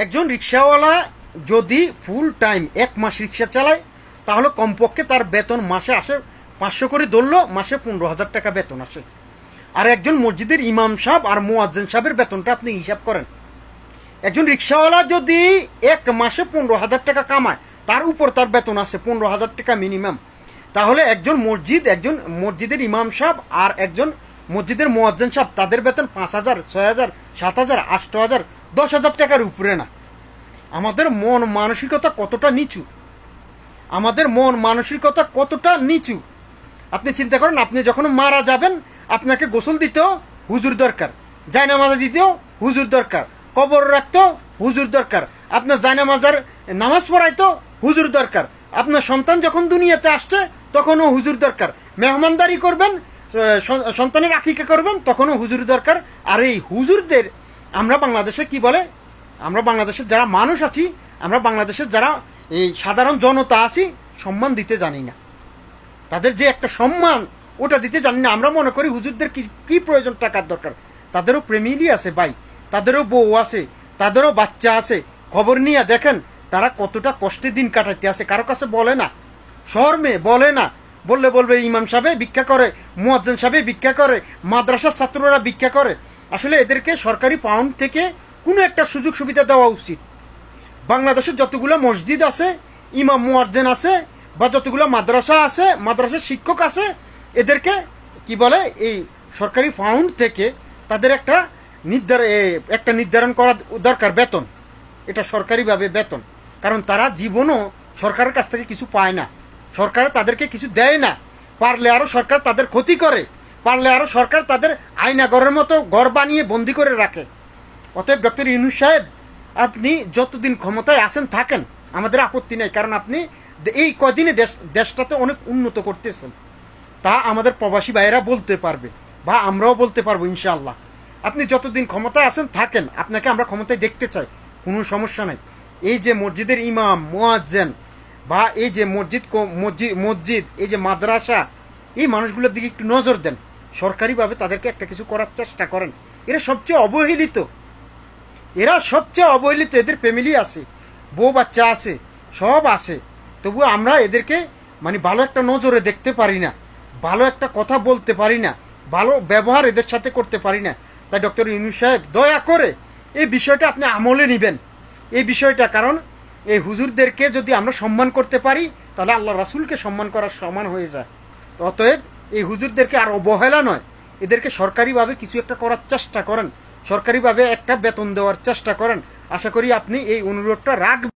একজন রিক্সাওয়ালা যদি ফুল টাইম 1 মাস রিক্সা চালায় তাহলে কমপক্ষে তার বেতন মাসে আসে 500 করে ধরলো, মাসে 15,000 টাকা বেতন আসে। আর একজন মসজিদের ইমাম সাহেব আর মুয়াজ্জিন সাহেবের বেতনটা আপনি হিসাব করেন। একজন রিক্সাওয়ালা যদি 1 মাসে 15,000 টাকা কামায়, তার উপর তার বেতন আছে 15,000 টাকা মিনিমাম, তাহলে একজন মসজিদের ইমাম সাহেব আর একজন মসজিদের মুয়াজ্জিন সাহেব তাদের বেতন 5,000, 6,000, 7,000, 8,000, 10,000 টাকার উপরে না। আমাদের মন মানসিকতা কতটা নিচু, আমাদের মন মানসিকতা কতটা নিচু আপনি চিন্তা করেন। আপনি যখন মারা যাবেন আপনাকে গোসল দিতেও হুজুর দরকার, জায়নামাজ দিতেও হুজুর দরকার, কবর রাখতেও হুজুর দরকার, আপনার জায়নামাজার নামাজ পড়াইতেও হুজুর দরকার, আপনার সন্তান যখন দুনিয়াতে আসছে তখনও হুজুর দরকার, মেহমানদারি করবেন, সন্তানের আকিকা করবেন, তখনও হুজুর দরকার। আর এই হুজুরদের আমরা বাংলাদেশে কি বলে, আমরা বাংলাদেশের যারা মানুষ আছি, আমরা বাংলাদেশের যারা এই সাধারণ জনতা আছি, সম্মান দিতে জানি না। তাদের যে একটা সম্মান ওটা দিতে জানি না। আমরা মনে করি হুজুরদের কি প্রয়োজন, টাকার দরকার। তাদেরও প্রেমিলি আছে ভাই, তাদেরও বউ আছে, তাদেরও বাচ্চা আছে। খবর নিয়ে দেখেন তারা কতটা কষ্টে দিন কাটাইতে আছে। কারো কাছে বলে না, শর্মে বলে না, বলবে ইমাম সাহেব ভিক্ষা করে, মুয়াজ্জিন সাহেব ভিক্ষা করে, মাদ্রাসার ছাত্ররা ভিক্ষা করে। আসলে এদেরকে সরকারি পাউন্ড থেকে কোনো একটা সুযোগ সুবিধা দেওয়া উচিত। বাংলাদেশের যতগুলো মসজিদ আছে, ইমাম মুয়াজ্জিন আছে, বা যতগুলো মাদ্রাসা আছে, মাদ্রাসার শিক্ষক আছে, এদেরকে কি বলে এই সরকারি ফান্ড থেকে তাদের একটা নির্ধারণ করা দরকার বেতন। এটা সরকারিভাবে বেতন, কারণ তারা জীবনও সরকারের কাছ থেকে কিছু পায় না, সরকার তাদেরকে কিছু দেয় না। পারলে আরও সরকার তাদের ক্ষতি করে, পারলে আরও সরকার তাদের আয়নাঘরের মতো ঘর বানিয়ে বন্দি করে রাখে। অতএব ডক্টর ইউনূস সাহেব, আপনি যতদিন ক্ষমতায় আছেন থাকেন, আমাদের আপত্তি নেই, কারণ আপনি এই কদিনে দেশটাতে অনেক উন্নত করতেছেন। তা আমাদের প্রবাসী ভাইয়েরা বলতে পারবে, বা আমরাও বলতে পারবো ইনশাআল্লাহ। আপনি যতদিন ক্ষমতায় আছেন থাকেন, আপনাকে আমরা ক্ষমতায় দেখতে চাই, কোনো সমস্যা নাই। এই যে মসজিদের ইমাম মুয়াজ্জিন, বা এই যে মসজিদ, এই যে মাদ্রাসা, এই মানুষগুলোর দিকে একটু নজর দেন, সরকারিভাবে তাদেরকে একটা কিছু করার চেষ্টা করেন। এরা সবচেয়ে অবহেলিত, এদের ফ্যামিলি আছে, বউ বাচ্চা আছে, সব আছে, তবু আমরা এদেরকে মানে ভালো একটা নজরে দেখতে পারি না, ভালো একটা কথা বলতে পারি না, ভালো ব্যবহার এদের সাথে করতে পারি না। তাই ডক্টর ইউনূস সাহেব, দয়া করে এই বিষয়টা আপনি আমলে নেবেন, এই বিষয়টা। কারণ এই হুজুরদেরকে যদি আমরা সম্মান করতে পারি তাহলে আল্লাহ রাসূলকে সম্মান করার সমান হয়ে যায়। তো অতএব এই হুজুরদেরকে আর অবহেলা নয়, এদেরকে সরকারিভাবে কিছু একটা করার চেষ্টা করেন, সরকারিভাবে একটা বেতন দেওয়ার চেষ্টা করেন। আশা করি আপনি এই অনুরোধটা রাখবেন।